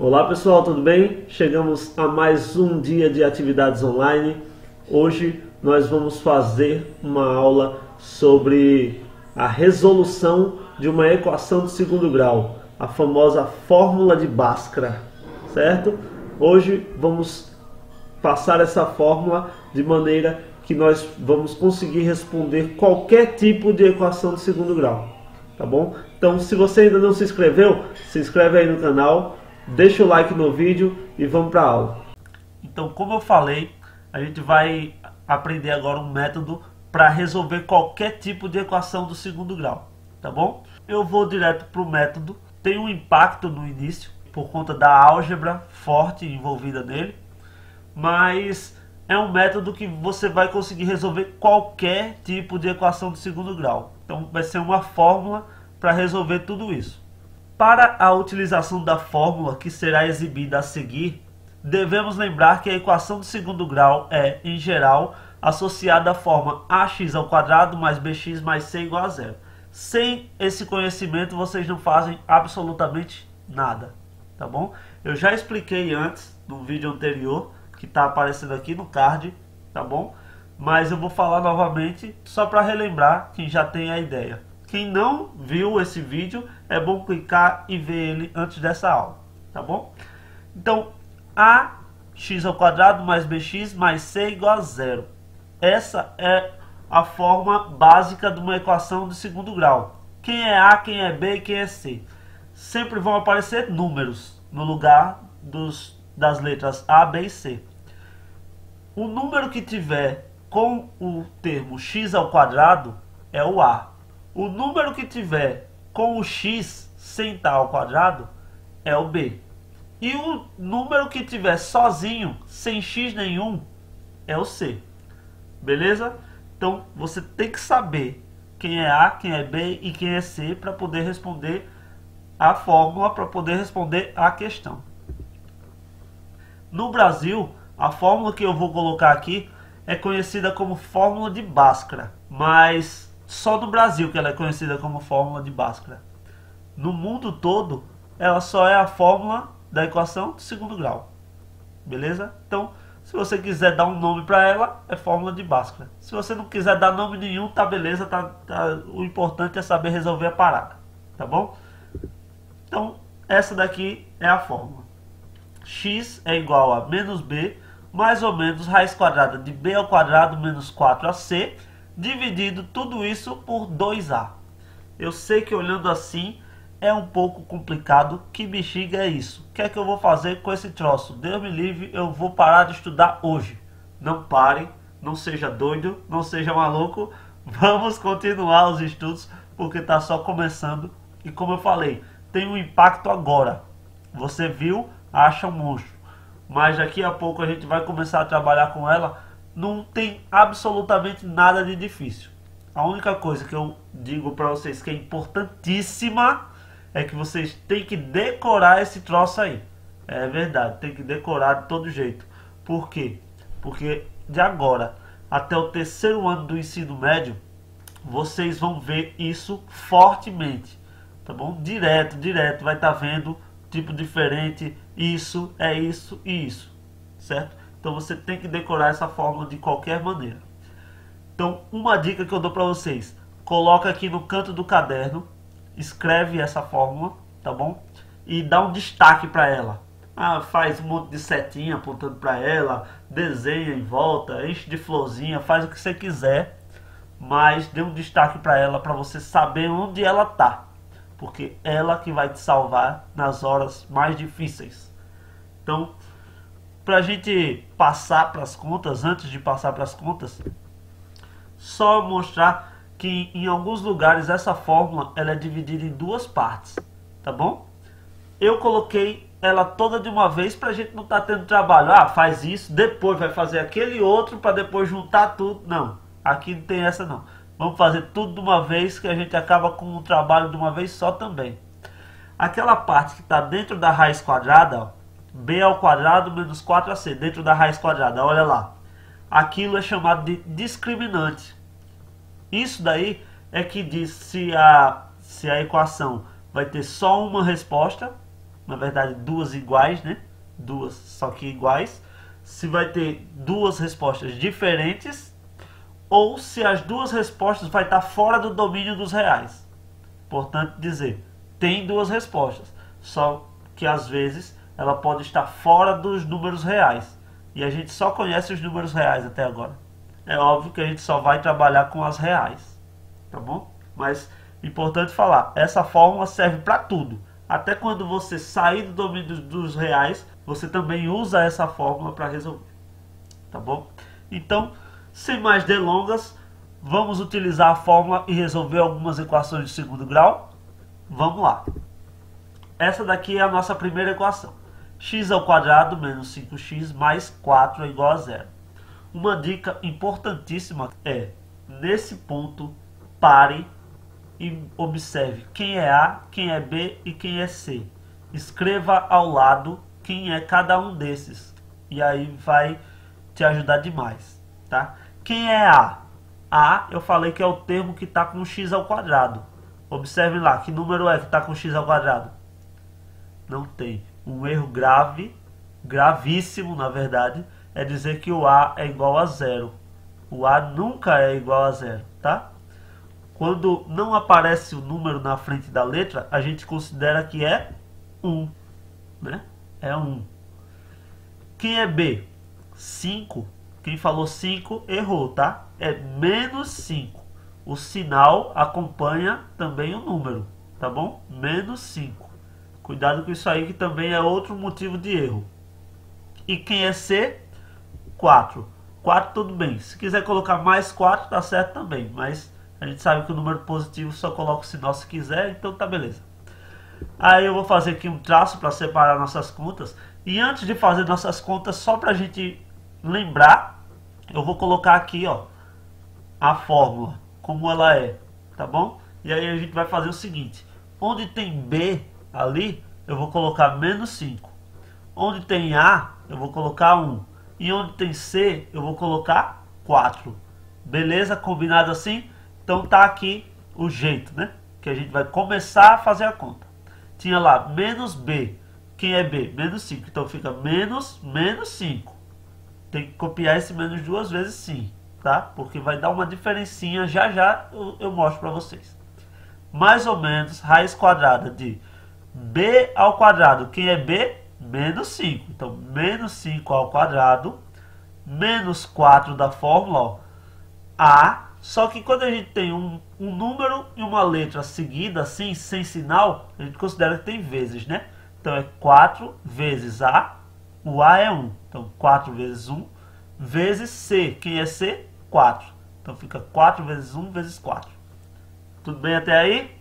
Olá pessoal, tudo bem? Chegamos a mais um dia de atividades online. Hoje nós vamos fazer uma aula sobre a resolução de uma equação de segundo grau, a famosa fórmula de Bhaskara, certo? Hoje vamos passar essa fórmula de maneira que nós vamos conseguir responder qualquer tipo de equação de segundo grau, tá bom? Então, se você ainda não se inscreveu, se inscreve aí no canal, deixa o like no vídeo e vamos para a aula. Então, como eu falei, a gente vai aprender agora um método para resolver qualquer tipo de equação do segundo grau, tá bom? Eu vou direto para o método. Tem um impacto no início por conta da álgebra forte envolvida nele, mas é um método que você vai conseguir resolver qualquer tipo de equação de segundo grau. Então vai ser uma fórmula para resolver tudo isso. Para a utilização da fórmula que será exibida a seguir, devemos lembrar que a equação de segundo grau é, em geral, associada à forma ax² mais bx mais c igual a zero. Sem esse conhecimento vocês não fazem absolutamente nada, tá bom? Eu já expliquei antes, no vídeo anterior, que está aparecendo aqui no card, tá bom? Mas eu vou falar novamente, só para relembrar quem já tem a ideia. Quem não viu esse vídeo, é bom clicar e ver ele antes dessa aula, tá bom? Então, ax² mais bx mais c igual a zero. Essa é a forma básica de uma equação de segundo grau. Quem é A, quem é B e quem é C? Sempre vão aparecer números no lugar das letras A, B e C. O número que tiver com o termo x² é o A. O número que tiver com o x sem estar ao quadrado é o B. E o número que tiver sozinho, sem x nenhum, é o C. Beleza? Então você tem que saber quem é A, quem é B e quem é C para poder responder a fórmula, para poder responder a questão. No Brasil, a fórmula que eu vou colocar aqui é conhecida como fórmula de Bhaskara, mas só no Brasil que ela é conhecida como fórmula de Bhaskara. No mundo todo, ela só é a fórmula da equação de segundo grau. Beleza? Então, se você quiser dar um nome para ela, é fórmula de Bhaskara. Se você não quiser dar nome nenhum, tá beleza, o importante é saber resolver a parada, tá bom? Então, essa daqui é a fórmula. X é igual a menos b, mais ou menos raiz quadrada de b² menos 4ac, dividido tudo isso por 2a. Eu sei que olhando assim é um pouco complicado. Que bexiga é isso? O que é que eu vou fazer com esse troço? Deus me livre, eu vou parar de estudar hoje. Não pare, não seja doido, não seja maluco. Vamos continuar os estudos porque está só começando. E como eu falei, tem um impacto agora. Você viu, acha um monstro. Mas daqui a pouco a gente vai começar a trabalhar com ela. Não tem absolutamente nada de difícil. A única coisa que eu digo para vocês que é importantíssima é que vocês têm que decorar esse troço aí. É verdade, tem que decorar de todo jeito. Por quê? Porque de agora até o terceiro ano do ensino médio, vocês vão ver isso fortemente, tá bom? Direto, vai estar vendo tipo diferente, isso, é isso e isso, certo? Então você tem que decorar essa fórmula de qualquer maneira. Então, uma dica que eu dou para vocês, coloca aqui no canto do caderno, escreve essa fórmula, tá bom? E dá um destaque para ela. Faz um monte de setinha apontando para ela, desenha em volta, enche de florzinha, faz o que você quiser, mas dê um destaque para ela, para você saber onde ela tá, porque ela que vai te salvar nas horas mais difíceis. Então, para a gente passar para as contas, antes de passar para as contas, só mostrar que em alguns lugares essa fórmula ela é dividida em duas partes, tá bom? Eu coloquei ela toda de uma vez para a gente não estar tendo trabalho. Faz isso, depois vai fazer aquele outro para depois juntar tudo. Não, aqui não tem essa não. Vamos fazer tudo de uma vez que a gente acaba com o trabalho de uma vez só também. Aquela parte que está dentro da raiz quadrada, ó, b² menos 4ac, dentro da raiz quadrada, olha lá. Aquilo é chamado de discriminante. Isso daí é que diz se a equação vai ter só uma resposta na verdade duas iguais, né? Duas, só que iguais. Se vai ter duas respostas diferentes ou se as duas respostas vai estar fora do domínio dos reais. Importante dizer, tem duas respostas, só que às vezes ela pode estar fora dos números reais. E a gente só conhece os números reais até agora. É óbvio que a gente só vai trabalhar com as reais, tá bom? Mas importante falar, essa fórmula serve para tudo. Até quando você sair do domínio dos reais, você também usa essa fórmula para resolver, tá bom? Então, sem mais delongas, vamos utilizar a fórmula e resolver algumas equações de segundo grau. Vamos lá. Essa daqui é a nossa primeira equação. X ao quadrado menos 5x mais 4 é igual a zero. Uma dica importantíssima é, nesse ponto, pare e observe quem é A, quem é B e quem é C. Escreva ao lado quem é cada um desses. E aí vai te ajudar demais, tá? Quem é A? A, eu falei que é o termo que está com x ao quadrado. Observe lá, que número é que está com x ao quadrado? Não tem. Um erro grave, gravíssimo na verdade, é dizer que o A é igual a zero. O A nunca é igual a zero, tá? Quando não aparece o número na frente da letra, a gente considera que é 1, né? É 1. Quem é B? 5. Quem falou 5 errou, tá? É menos 5. O sinal acompanha também o número, tá bom? Menos 5. Cuidado com isso aí que também é outro motivo de erro. E quem é C? 4. 4 tudo bem. Se quiser colocar mais 4 tá certo também, mas a gente sabe que o número positivo só coloca o sinal se quiser, então tá beleza. Aí eu vou fazer aqui um traço para separar nossas contas. E antes de fazer nossas contas, só para a gente lembrar, eu vou colocar aqui, ó, a fórmula, como ela é, tá bom? E aí a gente vai fazer o seguinte, onde tem B ali, eu vou colocar menos 5. Onde tem A, eu vou colocar 1. E onde tem C, eu vou colocar 4. Beleza? Combinado assim? Então tá aqui o jeito, né? Que a gente vai começar a fazer a conta. Tinha lá menos B. Quem é B? Menos 5. Então fica menos 5. Tem que copiar esse menos duas vezes sim, tá? Porque vai dar uma diferencinha, já eu mostro para vocês. Mais ou menos raiz quadrada de B ao quadrado. Quem é B? Menos 5. Então menos 5 ao quadrado, menos 4 da fórmula, ó, A. Só que quando a gente tem um número e uma letra seguida, assim, sem sinal, a gente considera que tem vezes, né? Então é 4 vezes A, o A é 1. Então 4 vezes 1, vezes C. Quem é C? 4. Então fica 4 vezes 1 vezes 4. Tudo bem até aí?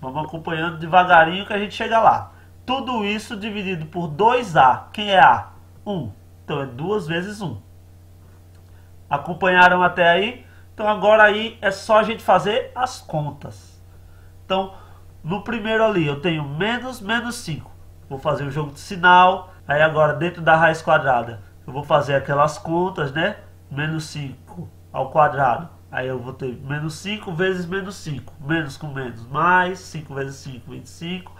Vamos acompanhando devagarinho que a gente chega lá. Tudo isso dividido por 2A. Quem é A? 1. Então é 2 vezes 1. Acompanharam até aí? Então agora aí é só a gente fazer as contas. Então, no primeiro ali eu tenho menos 5. Vou fazer o jogo de sinal. Aí agora dentro da raiz quadrada eu vou fazer aquelas contas, né? Menos 5 ao quadrado. Aí eu vou ter menos 5 vezes menos 5. Menos com menos mais. 5 vezes 5, 25.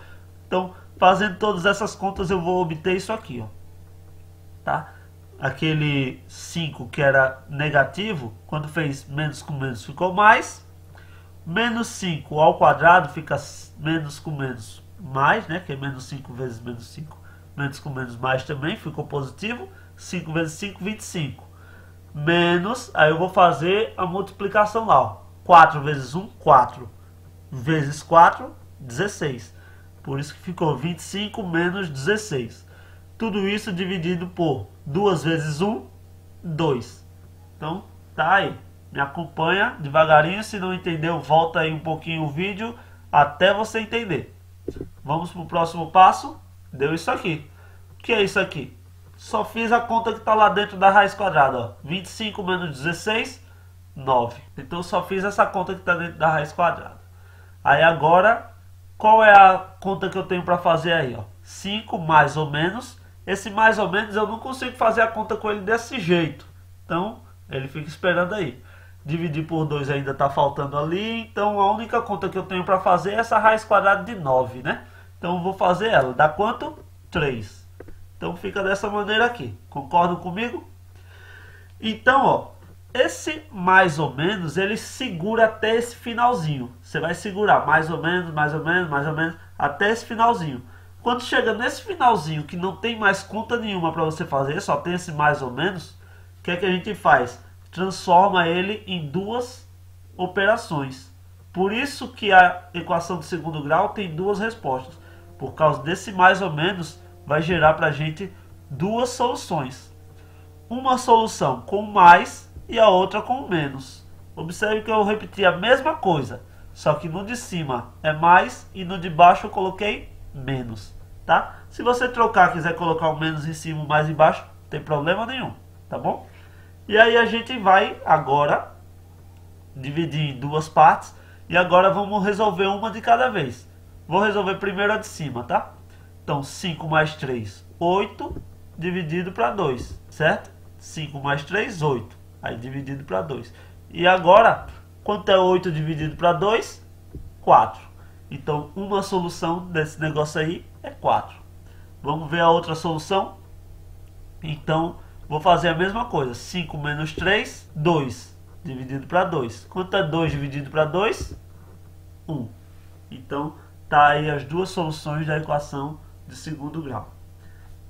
Então, fazendo todas essas contas eu vou obter isso aqui, ó. Tá? Aquele 5 que era negativo, quando fez menos com menos ficou mais. Menos 5 ao quadrado fica menos com menos mais, né? Que é menos 5 vezes menos 5. Menos com menos mais também ficou positivo. 5 vezes 5, 25. Menos, aí eu vou fazer a multiplicação lá, ó. 4 vezes 1, 4. Vezes 4, 16. Por isso que ficou 25 menos 16. Tudo isso dividido por 2 vezes 1, 2. Então, tá aí. Me acompanha devagarinho. Se não entendeu, volta aí um pouquinho o vídeo até você entender. Vamos para o próximo passo. Deu isso aqui. O que é isso aqui? Só fiz a conta que está lá dentro da raiz quadrada. Ó. 25 menos 16, 9. Então, só fiz essa conta que está dentro da raiz quadrada. Aí agora, qual é a conta que eu tenho para fazer aí? Ó? 5 mais ou menos. Esse mais ou menos eu não consigo fazer a conta com ele desse jeito. Então, ele fica esperando aí. Dividir por 2 ainda está faltando ali. Então, a única conta que eu tenho para fazer é essa raiz quadrada de 9, né? Então eu vou fazer ela. Dá quanto? 3. Então fica dessa maneira aqui. Concordam comigo? Então, ó, esse mais ou menos, ele segura até esse finalzinho. Você vai segurar mais ou menos, mais ou menos, mais ou menos, até esse finalzinho. Quando chega nesse finalzinho, que não tem mais conta nenhuma para você fazer, só tem esse mais ou menos, o que é que a gente faz? Transforma ele em duas operações. Por isso que a equação de segundo grau tem duas respostas. Por causa desse mais ou menos, vai gerar para a gente duas soluções. Uma solução com mais e a outra com menos. Observe que eu repeti a mesma coisa, só que no de cima é mais e no de baixo eu coloquei menos, tá? Se você trocar, quiser colocar o menos em cima e o mais embaixo, não tem problema nenhum, tá bom? E aí a gente vai agora dividir em duas partes e agora vamos resolver uma de cada vez. Vou resolver primeiro a de cima, tá? Então 5 mais 3, 8, dividido para 2, certo? 5 mais 3, 8. Aí dividido para 2. E agora, quanto é 8 dividido para 2? 4. Então, uma solução desse negócio aí é 4. Vamos ver a outra solução? Então, vou fazer a mesma coisa. 5 menos 3, 2. Dividido para 2. Quanto é 2 dividido para 2? 1. Então, tá aí as duas soluções da equação de segundo grau.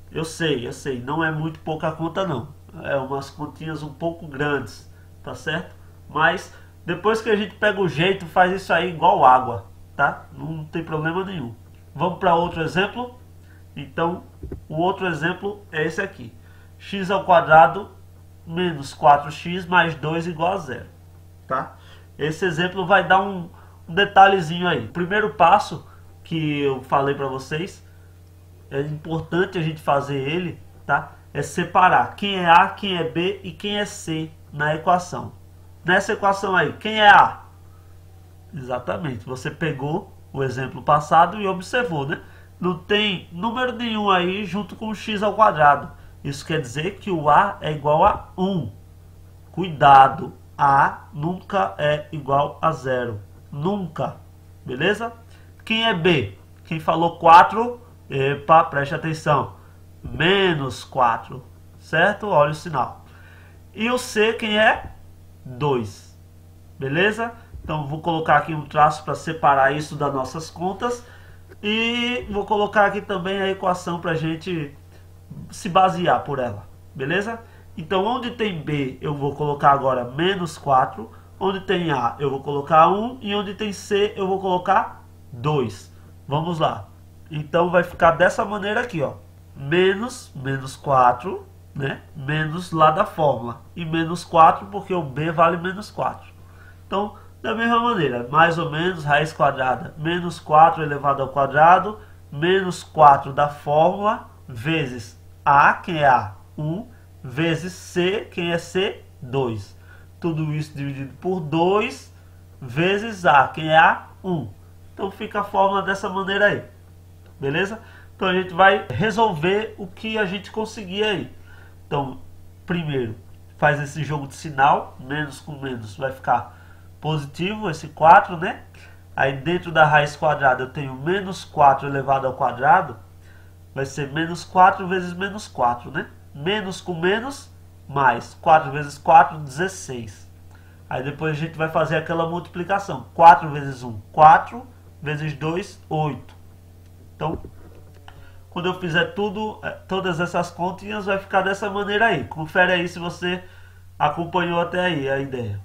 Eu sei, não é muito pouca conta não. É umas continhas um pouco grandes, tá certo? Mas depois que a gente pega o jeito, faz isso aí igual água, tá? Não tem problema nenhum. Vamos para outro exemplo? Então, o outro exemplo é esse aqui. X ao quadrado menos 4x mais 2 igual a 0, tá? Esse exemplo vai dar um detalhezinho aí. O primeiro passo que eu falei para vocês, é importante a gente fazer ele, tá? É separar quem é A, quem é B e quem é C na equação. Nessa equação aí, quem é A? Exatamente, você pegou o exemplo passado e observou, né? Não tem número nenhum aí junto com o x ao quadrado. Isso quer dizer que o A é igual a 1. Cuidado, A nunca é igual a 0. Nunca, beleza? Quem é B? Quem falou 4, epa, preste atenção. Menos 4, certo? Olha o sinal. E o C, quem é? 2, beleza? Então vou colocar aqui um traço para separar isso das nossas contas. E vou colocar aqui também a equação para a gente se basear por ela, beleza? Então onde tem B eu vou colocar agora menos 4. Onde tem A eu vou colocar 1. E onde tem C eu vou colocar 2. Vamos lá. Então vai ficar dessa maneira aqui, ó. Menos 4, né? Menos lá da fórmula. E menos 4 porque o B vale menos 4. Então, da mesma maneira, mais ou menos, raiz quadrada, menos 4 elevado ao quadrado, menos 4 da fórmula, vezes A, quem é A, 1, vezes C, quem é C, 2. Tudo isso dividido por 2, vezes A, quem é A, 1. Então fica a fórmula dessa maneira aí. Beleza? Então a gente vai resolver o que a gente conseguir aí. Então, primeiro, faz esse jogo de sinal. Menos com menos vai ficar positivo, esse 4, né? Aí dentro da raiz quadrada eu tenho menos 4 elevado ao quadrado. Vai ser menos 4 vezes menos 4, né? Menos com menos, mais. 4 vezes 4, 16. Aí depois a gente vai fazer aquela multiplicação. 4 vezes 1, 4. Vezes 2, 8. Então, quando eu fizer tudo, todas essas continhas, vai ficar dessa maneira aí. Confere aí se você acompanhou até aí a ideia,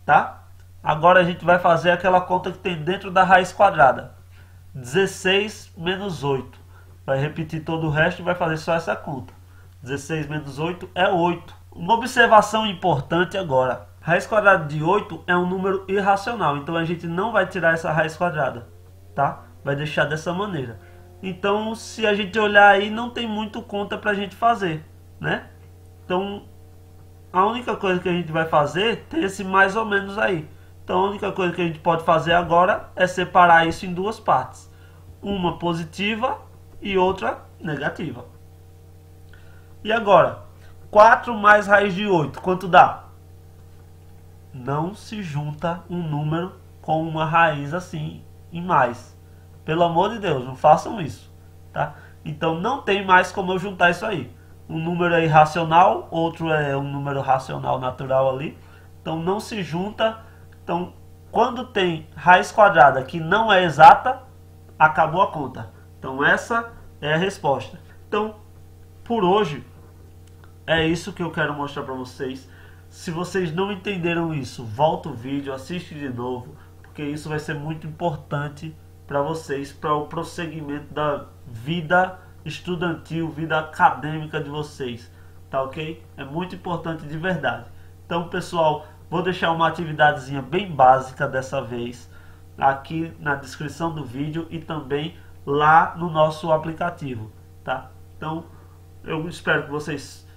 tá? Agora a gente vai fazer aquela conta que tem dentro da raiz quadrada. 16 menos 8. Vai repetir todo o resto e vai fazer só essa conta. 16 menos 8 é 8. Uma observação importante agora. Raiz quadrada de 8 é um número irracional, então a gente não vai tirar essa raiz quadrada, tá? Vai deixar dessa maneira. Então, se a gente olhar aí, não tem muito conta pra gente fazer, né? Então, a única coisa que a gente vai fazer tem esse mais ou menos aí. Então, a única coisa que a gente pode fazer agora é separar isso em duas partes. Uma positiva e outra negativa. E agora, 4 mais raiz de 8, quanto dá? Não se junta um número com uma raiz assim em mais. Pelo amor de Deus, não façam isso, tá? Então não tem mais como eu juntar isso aí. Um número é irracional, outro é um número racional natural ali. Então não se junta. Então quando tem raiz quadrada que não é exata, acabou a conta. Então essa é a resposta. Então por hoje é isso que eu quero mostrar para vocês. Se vocês não entenderam isso, volta o vídeo, assiste de novo, porque isso vai ser muito importante para vocês, para o prosseguimento da vida estudantil, vida acadêmica de vocês, tá ok? É muito importante de verdade. Então pessoal, vou deixar uma atividadezinha bem básica dessa vez aqui na descrição do vídeo e também lá no nosso aplicativo, tá? Então eu espero que vocês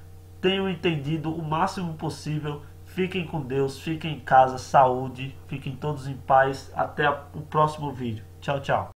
tenham entendido o máximo possível. Fiquem com Deus, fiquem em casa, saúde, fiquem todos em paz. Até o próximo vídeo. Tchau, tchau.